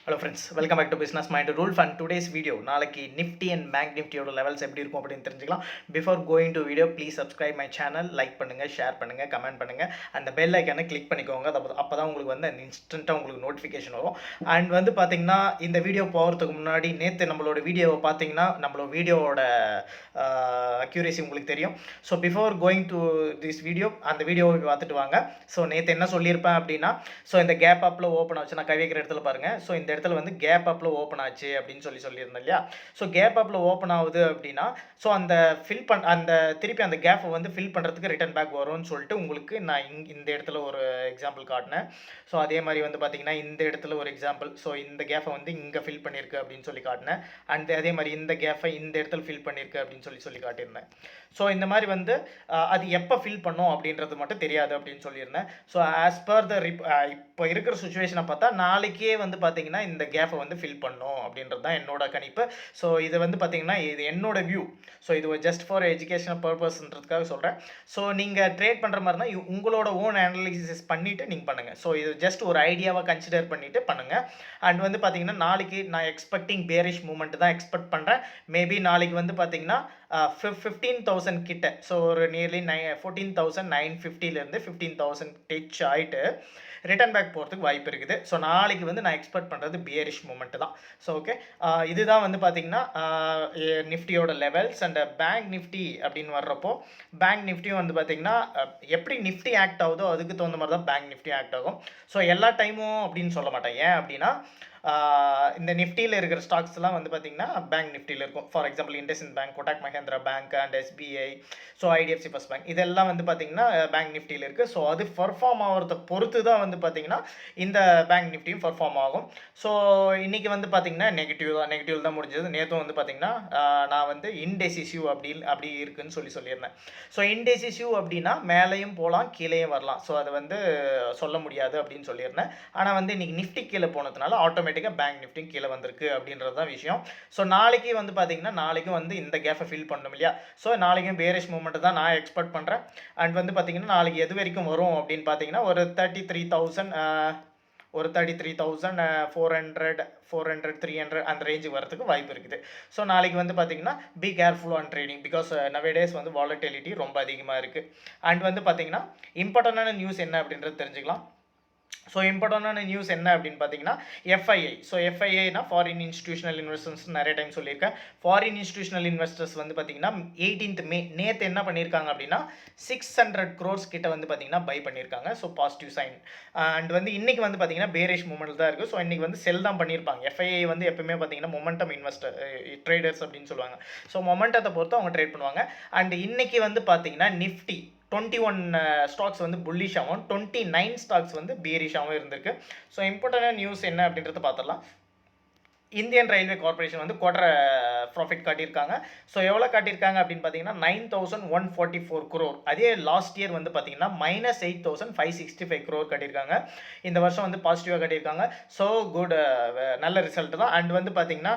Hello friends, welcome back to Business Mind Rule Fund. Today's video, நாளைக்கு Nifty and bank நிஃப்டியோட levels எப்படி இருக்கும் அப்படின்னு தெரிஞ்சுக்கலாம். Before going to video please subscribe my channel, like பண்ணுங்கள், share பண்ணுங்கள், comment பண்ணுங்கள், அந்த பெல் ஐக்கானை கிளிக் பண்ணிக்கோங்க. அப்போ தான் உங்களுக்கு வந்து இன்ஸ்டண்ட்டாக உங்களுக்கு நோட்டிஃபிகேஷன் வரும். அண்ட் வந்து பார்த்தீங்கன்னா இந்த வீடியோ போகிறதுக்கு முன்னாடி நேற்று நம்மளோட வீடியோவை பார்த்தீங்கன்னா நம்மளோட வீடியோவோட அக்யூரேசி உங்களுக்கு தெரியும். So before going to this video அந்த வீடியோவை பார்த்துட்டு வாங்க. ஸோ நேற்று என்ன சொல்லியிருப்பேன் அப்படின்னா, ஸோ இந்த கேப் அப்பில் ஓப்பன் ஆச்சு, நான் கை வைக்கிற இடத்துல பாருங்கள். ஸோ இந்த இடத்துல வந்து கேப் அப்பில் ஓப்பன் ஆச்சு அப்படின்னு சொல்லியிருந்தேன் இல்லையா. ஸோ கேப் அப்பில் ஓப்பன் ஆகுது அப்படின்னா ஸோ அந்த திருப்பி அந்த கேப்பை வந்து ஃபில் பண்ணுறதுக்கு ரிட்டர்ன் பேக் வரும்னு சொல்லிட்டு உங்களுக்கு நான் இந்த இடத்துல ஒரு எக்ஸாம்பிள் காட்டினேன். ஸோ அதே மாதிரி வந்து பார்த்தீங்கன்னா இந்த இடத்துல ஒரு எக்ஸாம்பிள், ஸோ இந்த கேப்பை வந்து இங்கே ஃபில் பண்ணியிருக்கு அப்படின்னு சொல்லி காட்டினேன். அண்ட் அதே மாதிரி இந்த கேப்பை இந்த இடத்துல ஃபில் பண்ணியிருக்கு அப்படின்னு சொல்லி காட்டியிருந்தேன். ஸோ இந்த மாதிரி வந்து அது எப்போ ஃபில் பண்ணோம் அப்படின்றது மட்டும் தெரியாது அப்படின்னு சொல்லியிருந்தேன். ஸோ ஆஸ் பர் த இப்போ இருக்கிற சுச்சுவேஷனை பார்த்தா நாளைக்கே வந்து பார்த்தீங்கன்னா இந்த கேப்பை வந்து ஃபில் பண்ணோம் அப்படின்றது தான் என்னோட கணிப்பு. ஸோ இது வந்து பார்த்தீங்கன்னா இது என்னோட வியூ. ஸோ இது ஜஸ்ட் ஃபார் எஜுகேஷனல் பர்பஸ்ன்றதுக்காக சொல்கிறேன். ஸோ நீங்கள் ட்ரேட் பண்ணுற மாதிரி தான் உங்களோட ஓன் அனாலிசிஸ் பண்ணிவிட்டு நீங்கள் பண்ணுங்கள். ஸோ இது ஜஸ்ட் ஒரு ஐடியாவை கன்சிடர் பண்ணிவிட்டு பண்ணுங்கள். அண்ட் வந்து பார்த்தீங்கன்னா நாளைக்கு நான் எக்ஸ்பெக்டிங் பேரிஷ் மூமெண்ட் தான் எக்ஸ்பெக்ட் பண்ணுறேன். மேபி நாளைக்கு வந்து பார்த்தீங்கன்னா 15,000 கிட்ட, ஸோ ஒரு நியர்லி 14,950 15,000 டச் ஆகிட்டு ரிட்டர்ன் பேக் போகிறதுக்கு வாய்ப்பு இருக்குது. ஸோ நாளைக்கு வந்து நான் எக்ஸ்பெக்ட் பண்ணுறது பியரிஷ் மூமெண்ட் தான். ஸோ ஓகே, இதுதான் வந்து பார்த்தீங்கன்னா நிஃப்டியோட லெவல்ஸ். அண்ட் பேங்க் நிஃப்டி அப்படின்னு வர்றப்போ பேங்க் நிஃப்டியும் வந்து பார்த்தீங்கன்னா எப்படி நிஃப்டி ஆக்ட் ஆகுதோ அதுக்கு தகுந்த மாதிரி தான் பேங்க் நிஃப்டி ஆக்ட் ஆகும். ஸோ எல்லா டைமும் அப்படின்னு சொல்ல மாட்டேன். ஏன் அப்படின்னா இந்த நிஃப்டியில் இருக்கிற ஸ்டாக்ஸ்லாம் வந்து பார்த்தீங்கன்னா பேங்க் நிஃப்டியில் இருக்கும். For example IndusInd bank, Kotak Mahindra bank and SBI, so IDFC first bank, இதெல்லாம் வந்து பார்த்தீங்கன்னா பேங்க் நிஃப்டியில் இருக்குது. ஸோ அது பர்ஃபார்ம் ஆகிறத பொறுத்து தான் வந்து பார்த்தீங்கன்னா இந்த பேங்க் நிஃப்டியும் பர்ஃபார்ம் ஆகும். ஸோ இன்றைக்கி வந்து பார்த்தீங்கன்னா நெகட்டிவ் தான் முடிஞ்சது. நேற்றும் வந்து பார்த்தீங்கன்னா நான் வந்து இன்டெசிசிவ் அப்படி இருக்குன்னு சொல்லியிருந்தேன். ஸோ இன்டெசிசிவ் அப்படின்னா மேலேயும் போகலாம் கீழேயும் வரலாம். ஸோ அதை வந்து சொல்ல முடியாது அப்படின்னு சொல்லியிருந்தேன். ஆனால் வந்து இன்றைக்கி நிஃப்டி கீழே போனதுனால ஆட்டோமேட்டிக்காக பேங்க் நிஃப்டி கீழே வந்திருக்கு அப்படின்றது தான் விஷயம். ஸோ நாளைக்கு வந்து பார்த்தீங்கன்னா நாளைக்கும் வந்து இந்த கேப்பை ஃபில் பண்ணணும் இல்லையா. ஸோ நாளைக்கும் பேரிஷ் மூமெண்ட் தான் நான் எக்ஸ்பெக்ட் பண்ணுறேன். அண்ட் வந்து பார்த்தீங்கன்னா நாளைக்கு எது வரைக்கும் வரும் அப்படின்னு பார்த்தீங்கன்னா ஒரு 33,400 300 அந்த ரேஞ்சுக்கு வரதுக்கு வாய்ப்பு இருக்குது. ஸோ நாளைக்கு வந்து பார்த்தீங்கன்னா be careful on trading, because nowadays வந்து வாலட்டிலிட்டி ரொம்ப அதிகமாக இருக்குது. அண்ட் வந்து பார்த்தீங்கன்னா இம்பார்ட்டண்டான நியூஸ் என்ன அப்படின்றது தெரிஞ்சுக்கலாம். ஸோ இம்பார்ட்டண்டான நியூஸ் என்ன அப்படின்னு பார்த்தீங்கன்னா எஃப்ஐஐ. ஸோ எஃப்ஐஐனா ஃபாரின் இன்ஸ்டிடியூஷனல் இன்வெஸ்டர்ஸ் நிறைய டைம் சொல்லியிருக்கேன். ஃபாரின் இன்ஸ்டிடியூஷனல் இன்வெஸ்டர்ஸ் வந்து பார்த்தீங்கன்னா 18th May நேற்று என்ன பண்ணியிருக்காங்க அப்படின்னா 600 crores கிட்ட வந்து பார்த்தீங்கன்னா பை பண்ணியிருக்காங்க. So positive sign. அண்ட் வந்து இன்றைக்கி வந்து பார்த்தீங்கன்னா பேரிஷ் மூமெண்ட் தான் இருக்குது. ஸோ இன்றைக்கி வந்து செல் தான் பண்ணியிருப்பாங்க. எஃப்ஐஐ வந்து எப்பவுமே பார்த்தீங்கன்னா மொமெண்டம் ட்ரேடர்ஸ் அப்படின்னு சொல்லுவாங்க. ஸோ மொமெண்டத்தை பொறுத்து அவங்க ட்ரேட் பண்ணுவாங்க. அண்ட் இன்றைக்கி வந்து பார்த்தீங்கன்னா நிஃப்டி 21 ஸ்டாக்ஸ் வந்து புல்லிஷாகவும் 29 ஸ்டாக்ஸ் வந்து பியரிஷாகவும் இருந்திருக்கு. ஸோ இம்பார்ட்டன்டான நியூஸ் என்ன அப்படின்றத பார்த்துடலாம். இந்தியன் ரயில்வே கார்பரேஷன் வந்து குவார்டர் ப்ராஃபிட் காட்டியிருக்காங்க. ஸோ எவ்வளோ காட்டியிருக்காங்க அப்படின்னு பார்த்தீங்கன்னா 9,144 crore. அதே லாஸ்ட் இயர் வந்து பார்த்தீங்கன்னா -8,565 crore காட்டியிருக்காங்க. இந்த வருஷம் வந்து பாசிட்டிவாக காட்டியிருக்காங்க. ஸோ குட், நல்ல ரிசல்ட் தான். அண்ட் வந்து பார்த்தீங்கன்னா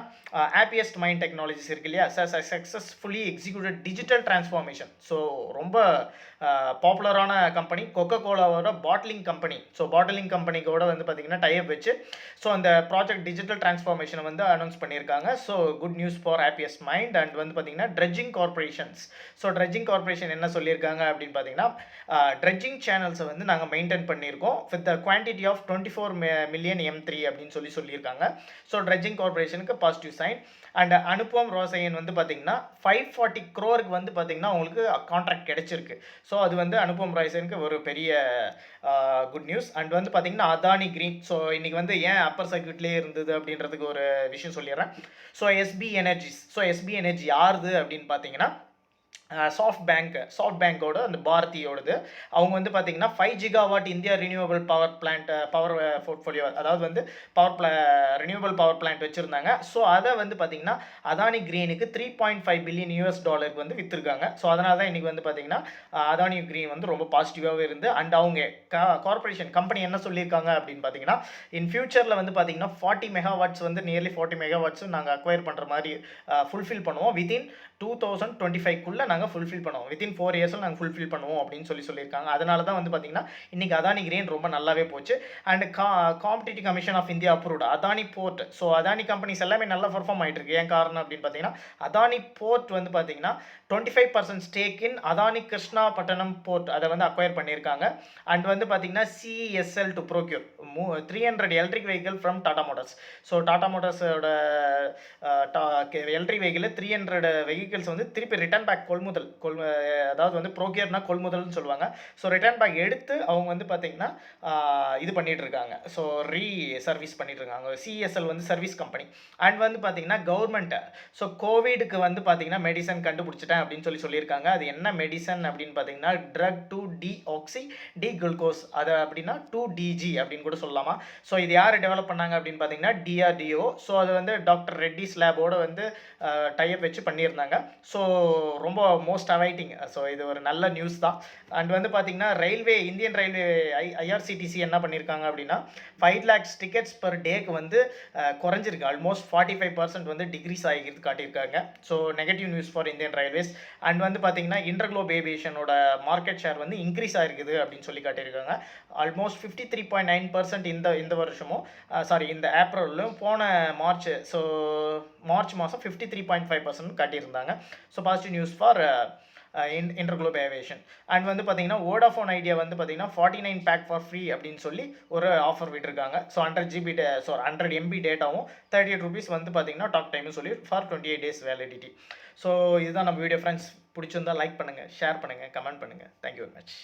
ஹாப்பியஸ்ட் மைண்ட் டெக்னாலஜிஸ் இருக்கு இல்லையா, successfully executed digital transformation. So ரொம்ப பாப்புலரான கம்பெனி, கொக்கோ கோலாவோட பாட்டிலிங் கம்பெனி. ஸோ பாட்டிலிங் கம்பெனிக்கோட வந்து பார்த்தீங்கன்னா டைப் வச்சு ஸோ அந்த ப்ராஜெக்ட் டிஜிட்டல் டிரான்ஸ்ஃபார்மேஷனை வந்து அனௌன்ஸ் பண்ணியிருக்காங்க. So good news for happiest mind. And வந்து பார்த்தீங்கன்னா dredging corporations. So dredging corporation என்ன சொல்லியிருக்காங்க அப்படின்னு பார்த்தீங்கன்னா ட்ரெட்ஜிங் சேனல்ஸை வந்து நாங்கள் மெயின்டைன் பண்ணியிருக்கோம் with the quantity of 24 million M3 அப்படின்னு சொல்லியிருக்காங்க. ஸோ ட்ரெட்ஜிங் கார்பரேஷனுக்கு positive sign. And Anupam Rasayan வந்து பார்த்தீங்கன்னா 540 crore வந்து பார்த்தீங்கன்னா உங்களுக்கு கான்ட்ராக்ட் கிடைச்சிருக்கு. ஸோ அது வந்து அனுப்பம் ராசையனுக்கு ஒரு பெரிய குட் நியூஸ். அண்ட் வந்து பார்த்தீங்கன்னா அதானி கிரீன். ஸோ இன்றைக்கி வந்து ஏன் அப்பர் சர்க்யூட்லேயே இருந்தது அப்படின்றதுக்கு ஒரு விஷயம் சொல்லிடுறேன். So SP energies. So SP energy யாருது அப்படின்னு பார்த்தீங்கன்னா சாஃப்ட் பேங்கோட அந்த பாரதியோடது. அவங்க வந்து பார்த்தீங்கன்னா 5 gigawatt India renewable power plant portfolio, அதாவது வந்து ரினியூவபிள் பவர் பிளான்ட் வச்சுருந்தாங்க. ஸோ அதை வந்து பார்த்தீங்கன்னா அதானி கிரீனுக்கு $3.5 billion வந்து விற்றுருக்காங்க. ஸோ அதனால தான் இன்றைக்கி வந்து பார்த்தீங்கன்னா அதானி கிரீன் வந்து ரொம்ப பாசிட்டிவாகவே இருந்து. அண்ட் அவங்க கார்பரேஷன் கம்பெனி என்ன சொல்லியிருக்காங்க அப்படின்னு பார்த்தீங்கன்னா இன் ஃபியூச்சரில் வந்து பார்த்தீங்கன்னா 40 megawatts வந்து நியர்லி 40 megawatts நாங்கள் அக்வயர் பண்ணுற மாதிரி ஃபுல்ஃபில் பண்ணுவோம் வித்தின் 2025 நாங்கள் நாங்கள் ஃபுல்ஃபில் பண்ணுவோம், வித்தின் 4 இயர்ஸில் நாங்கள் ஃபுல்ஃபில் பண்ணுவோம் அப்படின்னு சொல்லியிருக்காங்க. அதனால தான் வந்து பார்த்தீங்கன்னா இன்றைக்கி அதானி கிரெயின் ரொம்ப நல்லாவே போச்சு. And competitive commission of India approved Adani port. So Adani companies எல்லாமே நல்லா பர்ஃபார்ம் ஆகிட்டு இருக்கு. ஏன் காரணம் அப்படின்னு பார்த்தீங்கன்னா அதானி போர்ட் வந்து பார்த்தீங்கன்னா 25% stake in Adani Krishnapatnam port அதை வந்து அக்வயர் பண்ணியிருக்காங்க. அண்ட் வந்து பார்த்தீங்கன்னா CESL to procure 300 electric vehicle from Tata Motors. So Tata மோட்டார்ஸோட எலக்ட்ரிக் வெஹிக்கிள் 300 வெஹிக்கிள்ஸ் வந்து திருப்பி ரிட்டர்ன் பேக் அதாவது வந்து ப்ரோக்யூர்னா கொள்முதல்னு சொல்லுவாங்க. ஸோ ரிட்டர்ன் பேக் எடுத்து அவங்க வந்து பார்த்தீங்கன்னா இது பண்ணிட்டு இருக்காங்க. ஸோ சர்வீஸ் பண்ணிட்டு இருக்காங்க. CESL வந்து சர்வீஸ் கம்பெனி. அண்ட் வந்து பார்த்தீங்கன்னா கவர்மெண்ட் ஸோ கோவிடுக்கு வந்து பார்த்தீங்கன்னா மெடிசன் கண்டுபிடிச்சிட்டேன் அப்படின்னு சொல்லியிருக்காங்க. அது என்ன மெடிசன் அப்படின்னு பார்த்தீங்கன்னா ட்ரக் 2-டிஆக்சி டிகுளுக்கோஸ், அது அப்படின்னா 2DG அப்படின்னு கூட சொல்லலாமா. ஸோ இது யார் டெவலப் பண்ணாங்க அப்படின்னு பார்த்தீங்கன்னா DRDO. ஸோ அது வந்து டாக்டர் ரெட்டிஸ் லேபோட வந்து டைப் வச்சு பண்ணியிருந்தாங்க. ஸோ ரொம்ப மோஸ்ட் அவைட்டிங். ஸோ இது ஒரு நல்ல நியூஸ் தான். அண்ட் வந்து பார்த்தீங்கன்னா இந்தியன் ரயில்வே IRCTC என்ன பண்ணியிருக்காங்க அப்படின்னா 5 lakhs டிக்கெட்ஸ் பர் டேக்கு வந்து குறைஞ்சிருக்கு. ஆல்மோஸ்ட் 45% வந்து டிக்ரீஸ் ஆகிருக்கு காட்டியிருக்காங்க. So negative news for Indian railways. And வந்து பார்த்தீங்கன்னா இன்டர்குளோப் ஏவியேஷனோட மார்க்கெட் ஷேர் வந்து இன்க்ரீஸ் ஆகிருக்குது அப்படின்னு சொல்லி காட்டியிருக்காங்க. ஆல்மோஸ்ட் 53.9% இந்த வருஷமும் இந்த ஏப்ரலும் போன மார்ச். ஸோ மார்ச் மாதம் 53.5% காட்டியிருந்தாங்க. So positive news for InterGlobe Aviation. And வந்து பார்த்தீங்கன்னா வோடாஃபோன் ஐடியா வந்து பார்த்தீங்கன்னா 49 பேக் ஃபார் ஃப்ரீ அப்படின்னு சொல்லி ஒரு ஆஃபர் விட்டுருக்காங்க. ஸோ 100 MB டேட்டாவும் 38 rupees வந்து பார்த்தீங்கன்னா டாக் டைம்னு சொல்லி ஃபார் 28 days வேலிடிட்டி. ஸோ இதுதான் நம்ம வீடியோ ஃப்ரெண்ட்ஸ். பிடிச்சிருந்தா லைக் பண்ணுங்கள், ஷேர் பண்ணுங்கள், கமெண்ட் பண்ணுங்கள். Thank you very much.